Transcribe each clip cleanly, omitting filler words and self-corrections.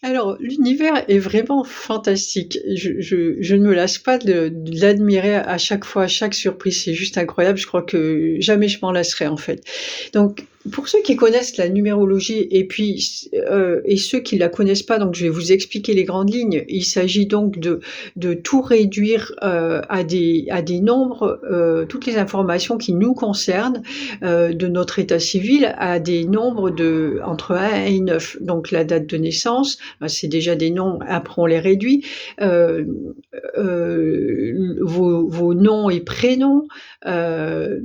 Alors, l'univers est vraiment fantastique. Je ne me lasse pas de l'admirer à chaque fois, à chaque surprise. C'est juste incroyable. Je crois que jamais je m'en lasserai, en fait. Donc, pour ceux qui connaissent la numérologie et puis et ceux qui la connaissent pas, donc je vais vous expliquer les grandes lignes. Il s'agit donc de tout réduire à des nombres, toutes les informations qui nous concernent, de notre état civil, à des nombres de entre 1 et 9. Donc la date de naissance, c'est déjà des noms, après on les réduit, euh, vos noms et prénoms. Euh,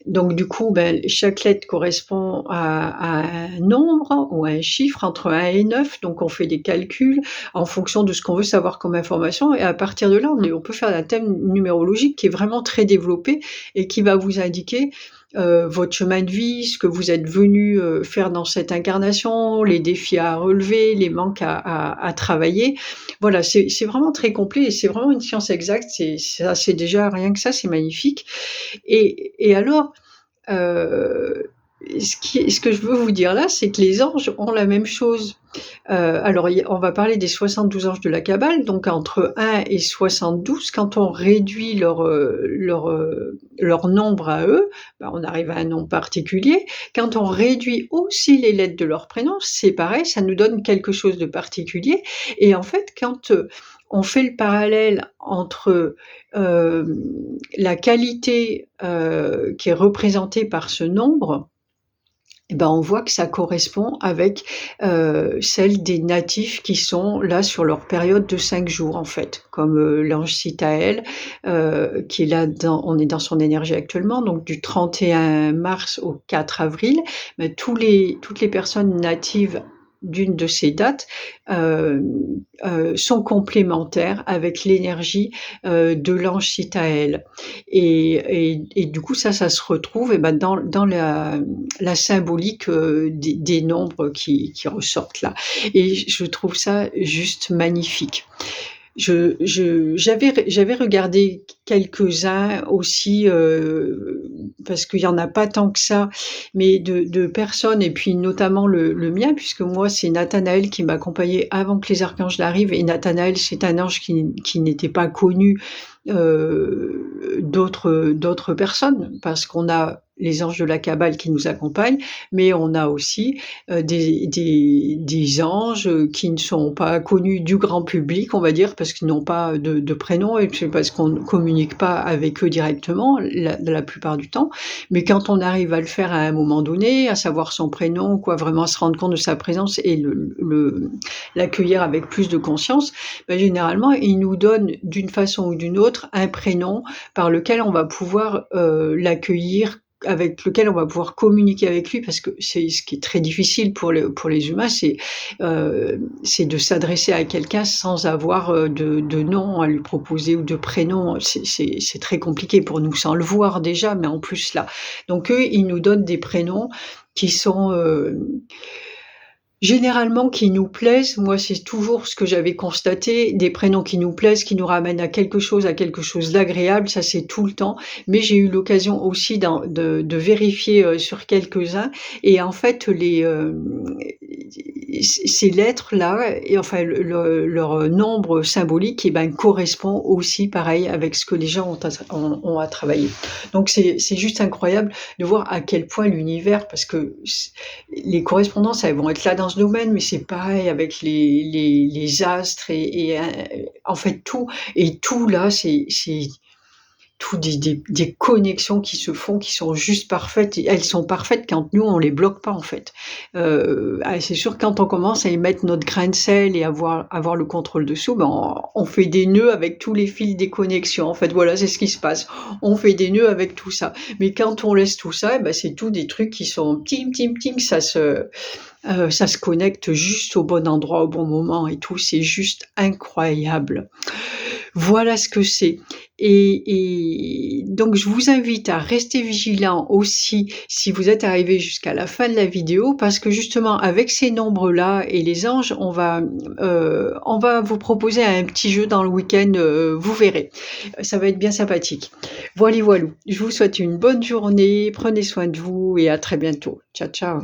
donc du coup, chaque lettre correspond à un nombre ou à un chiffre entre 1 et 9. Donc on fait des calculs en fonction de ce qu'on veut savoir comme information. Et à partir de là, on peut faire un thème numérologique qui est vraiment très développé et qui va vous indiquer votre chemin de vie, ce que vous êtes venu faire dans cette incarnation, les défis à relever, les manques à travailler. Voilà, c'est vraiment très complet et c'est vraiment une science exacte. C'est déjà rien que ça, c'est magnifique. Et alors, ce que je veux vous dire là, c'est que les anges ont la même chose. Alors, on va parler des 72 anges de la Kabbale, donc entre 1 et 72, quand on réduit leur nombre à eux, on arrive à un nombre particulier. Quand on réduit aussi les lettres de leur prénom, c'est pareil, ça nous donne quelque chose de particulier. Et en fait, quand on fait le parallèle entre la qualité qui est représentée par ce nombre, on voit que ça correspond avec celle des natifs qui sont là sur leur période de 5 jours, en fait, comme l'ange Sitaël, qui est là, on est dans son énergie actuellement, donc du 31 mars au 4 avril. Toutes les personnes natives d'une de ces dates sont complémentaires avec l'énergie de l'ange Sitaël. Et du coup, ça se retrouve dans la symbolique des nombres qui ressortent là. Et je trouve ça juste magnifique. J'avais regardé quelques-uns aussi, parce qu'il y en a pas tant que ça, mais de personnes, et puis notamment le mien, puisque moi, c'est Nathanaël qui m'accompagnait avant que les archanges n'arrivent. Et Nathanaël, c'est un ange qui n'était pas connu d'autres personnes, parce qu'on a les anges de la Kabbale qui nous accompagnent, mais on a aussi des anges qui ne sont pas connus du grand public, on va dire, parce qu'ils n'ont pas de prénom et parce qu'on ne communique pas avec eux directement la plupart du temps. Mais quand on arrive à le faire à un moment donné, à savoir son prénom, quoi, vraiment se rendre compte de sa présence et l'accueillir avec plus de conscience, généralement, il nous donne d'une façon ou d'une autre un prénom par lequel on va pouvoir l'accueillir, avec lequel on va pouvoir communiquer avec lui, parce que c'est ce qui est très difficile pour les humains, c'est de s'adresser à quelqu'un sans avoir de nom à lui proposer ou de prénom. C'est très compliqué pour nous, sans le voir déjà, mais en plus là. Donc eux, ils nous donnent des prénoms qui sont généralement qui nous plaisent. Moi, c'est toujours ce que j'avais constaté, des prénoms qui nous plaisent, qui nous ramènent à quelque chose d'agréable, ça c'est tout le temps. Mais j'ai eu l'occasion aussi de vérifier sur quelques-uns, et en fait ces lettres-là, et enfin leur nombre symbolique, correspond aussi pareil avec ce que les gens ont à travailler. Donc c'est juste incroyable de voir à quel point l'univers, parce que les correspondances, elles vont être là dans ce domaine, mais c'est pareil avec les astres et en fait tout. Et tout là, c'est tout des connexions qui se font, qui sont juste parfaites. Et elles sont parfaites quand nous, on les bloque pas, en fait. C'est sûr, quand on commence à y mettre notre grain de sel et avoir le contrôle dessous, on fait des nœuds avec tous les fils des connexions. En fait, voilà, c'est ce qui se passe. On fait des nœuds avec tout ça. Mais quand on laisse tout ça, c'est tout des trucs qui sont tim, tim, tim, ça se connecte juste au bon endroit, au bon moment et tout. C'est juste incroyable. Voilà ce que c'est. Et donc, je vous invite à rester vigilant aussi si vous êtes arrivé jusqu'à la fin de la vidéo, parce que justement, avec ces nombres-là et les anges, on va vous proposer un petit jeu dans le week-end, vous verrez. Ça va être bien sympathique. Voilou. Je vous souhaite une bonne journée, prenez soin de vous et à très bientôt. Ciao, ciao.